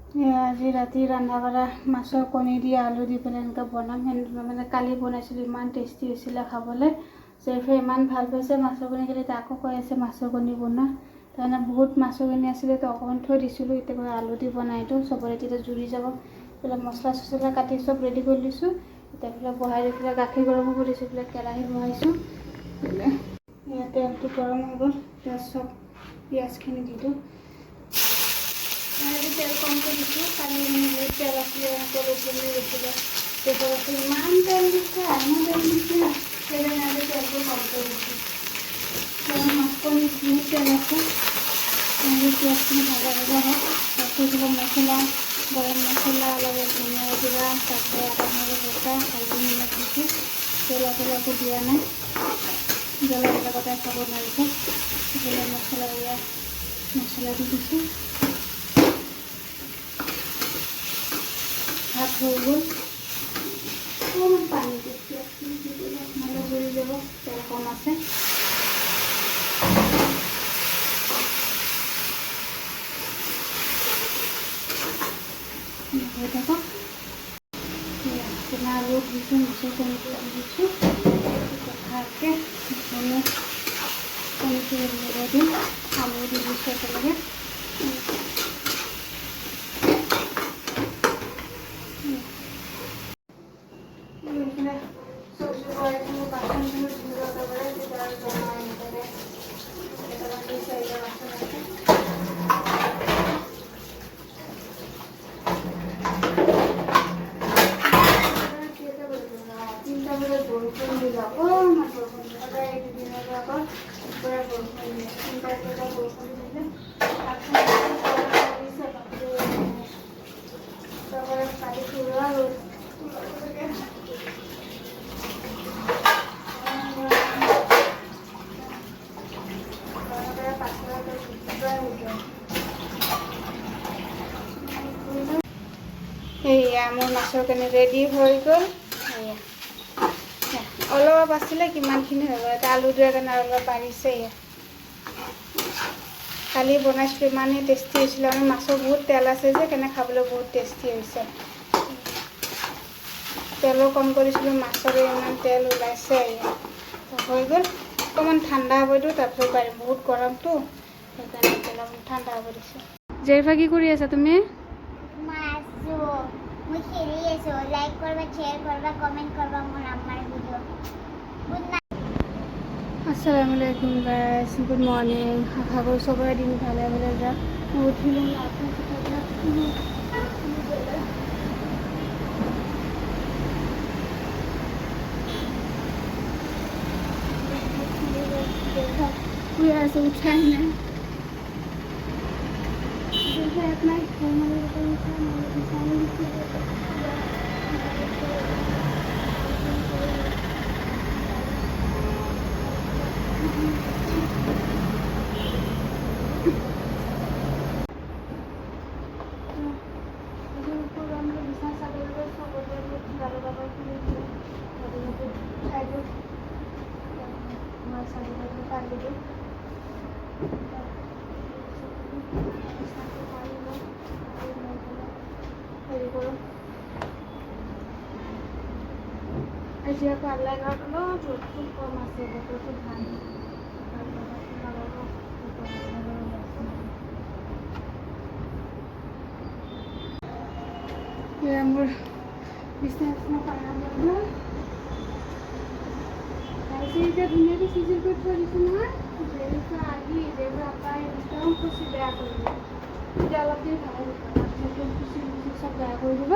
আজি ৰাতি ৰন্ধা বঢ়া মাছৰ কণী দি আলু দি পেলাই এনেকৈ বনাম। মানে কালি বনাইছিলোঁ, ইমান টেষ্টি হৈছিলে খাবলৈ। চেফে ইমান ভাল পাইছে মাছৰ কণীখিনি, আকৌ কৈ আছে মাছৰ কণী বনোৱা। তাৰমানে বহুত মাছৰ কণী আছিলে, তো অকণমান থৈ দিছিলোঁ। এতিয়া আলু দি বনাই দিওঁ, চবৰে তেতিয়া জুৰি যাব। এইবিলাক মছলা চছলা কাটি চব ৰেডি কৰি দিছোঁ। এতিয়া এইবিলাক বহাই দি পেলাই গাখীৰ গৰম হ'ব দিছোঁ, এইবিলাক কেৰাহী বহাইছোঁ। তেলটো গৰম হৈ গ'ল, এতিয়া চব পিঁয়াজখিনি দি দিওঁ। তেল কমকৈ দিছোঁ, কালি মানে বহুত তেল আছিলে, এনেকৈ গৈছিলে পেটৰ আছে, ইমান তেল দিছে সেইকাৰণে আজি তেলটো কমকৈ দিছোঁ। মাছকণি বহুত তেল আছে, পিঁয়াজখিনি ভাজা ভাজা হয়। তাৰপিছত মছলা, গৰম মছলা, অলপ ধনিয়া জিৰা, তাৰপিছত আদা নহৰু বটা, হালধি নিমখ দিছোঁ। জ্বলা একো দিয়া নাই, জ্বলাবিলাকতে খাব নোৱাৰিব। সেইবিলাক মছলা দি দিছোঁ। ভাত হৈ গ'ল, অকণমান পানী দিছোঁ, নহ'লে জুৰি যাব, তেল কম আছে। হৈ থাকক। আলু দিছোঁ, মাছৰ কণীটো দিছোঁ, ভালকৈ কণীটো লগাই দিওঁ, আলু দি দিছোঁ একেলগে। এয়া মোৰ মাছৰ কণী ৰেডি হৈ গ'ল। এয়া অলপ আছিলে, কিমানখিনি হৈ গ'ল। এটা আলু দিয়াৰ কাৰণে অলপ বাঢ়িছে। এয়া কালি বনাইছিলোঁ, ইমানেই টেষ্টি হৈছিলে। আমাৰ মাছৰ বহুত তেল আছে যে, সেইকাৰণে খাবলৈ বহুত টেষ্টি হৈছে। তেলো কম কৰিছিলোঁ, মাছৰে ইমান তেল ওলাইছে। হৈ গ'ল, অকণমান ঠাণ্ডা হ'ব দিওঁ, তাৰপিছত বাঢ়িম। বহুত গৰমটো, সেইকাৰণে অলপ ঠাণ্ডা হ'ব দিছোঁ। জেৰিফা, কি কৰি আছা তুমি? মই খেলি আছোঁ। লাইক কৰবা, শ্বেয়াৰ কৰবা, কমেণ্ট কৰবা মোৰ আম্মাৰ ভিডিঅ'। Good night. আসসালামু আলাইকুম গাইজ, গুড মৰ্নিং। আশা কৰোঁ চবৰে দিন ভালে ভালে যাওক। মই উঠিলোঁ, শুই আছে, উঠাই নাই। আজি আকৌ আল্লাই ঘৰত অলপ ৰ'দটো কম আছে, বতৰটো ভাল। এয়া মোৰ বিছনা পাৰা হ'ল। এতিয়া ধুনীয়াকৈ চিজিল কৰি থৈ দিছোঁ নহয়। জেৰিফা আহি আপাই একদম খুচি বেয়া কৰি দিব। এতিয়া অলপ দেৰি ভাল খুচি চব বেয়া কৰি দিব।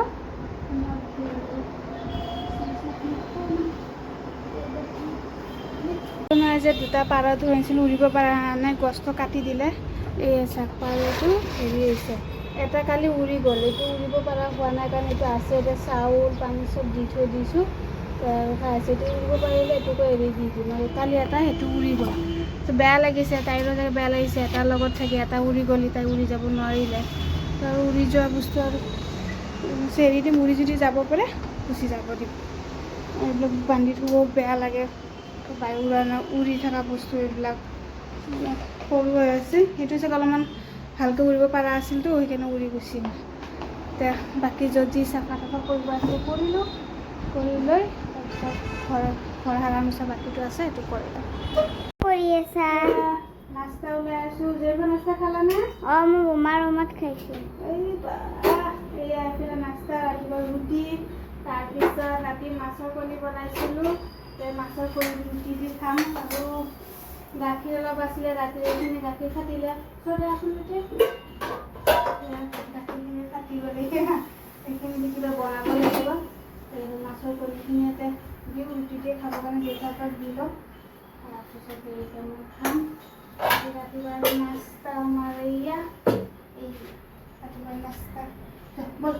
যে দুটা পাৰ ধৰিছিলোঁ, উৰিব পৰা নাই, গছটো কাটি দিলে। এই চাক পাৰটো হেৰি হৈছে, এটা কালি উৰি গ'ল, এইটো উৰিব পৰা হোৱা নাই কাৰণে এইটো আছে। এতিয়া চাউল পানী চব দি থৈ দিছোঁ, খাইছে। এইটো উৰিব পাৰিলে এইটোকো এৰি দি দিম। আৰু কালি এটা সেইটো উৰি গ'ল, তো বেয়া লাগিছে, তাইৰো বেয়া লাগিছে। এটাৰ লগত থাকি এটা উৰি গ'লি, তাই উৰি যাব নোৱাৰিলে। তো আৰু উৰি যোৱা বস্তু আৰু চেৰি দিম, উৰি যদি যাব পাৰে গুচি যাব দিম। এইবিলাক বান্ধি থ'ব বেয়া লাগে, বায়ু উৰি থকা বস্তু এইবিলাক সৰু হৈ আছে। সেইটো চাগে অলপমান ভালকৈ উৰিব পৰা আছিলতো সেইকাৰণে উৰি গুচি গ'ল। এতিয়া বাকী য'ত যি চাফা তাফা কৰিব আছে কৰিলোঁ, কৰি লৈ তাৰপিছত ঘৰ সাৰা মোচা বাকীটো আছে সেইটো কৰিলোঁ। কৰি আছা? নাস্তা ওলাই আছোঁ। জেৰবা নাস্তা খালানে? অঁ, মই বোমা ৰুমত খাইছোঁ। এই এয়া এইফালে নাস্তা ৰাতিপুৱা ৰুটি, তাৰপিছত ৰাতি মাছৰ কণী বনাইছিলোঁ, মাছৰ কণী ৰুটি দি খাম। আৰু গাখীৰ অলপ আছিলে ৰাতিৰ, এইখিনি গাখীৰ ফাটিলে ওচৰতে আচলতে গাখীৰখিনি ফাটি গ'লে সেইখিনি দি কিবা বনাব লাগিব। মাছৰ কণীখিনি ইয়াতে দিওঁ, ৰুটি দিয়ে খাবৰ কাৰণে দেউতাকক দি লওঁ, তাৰপিছত দেৰিকৈ মই খাম। ৰাতিপুৱা নাস্তা আমাৰ এয়া এই ৰাতিপুৱা নাস্তা বল।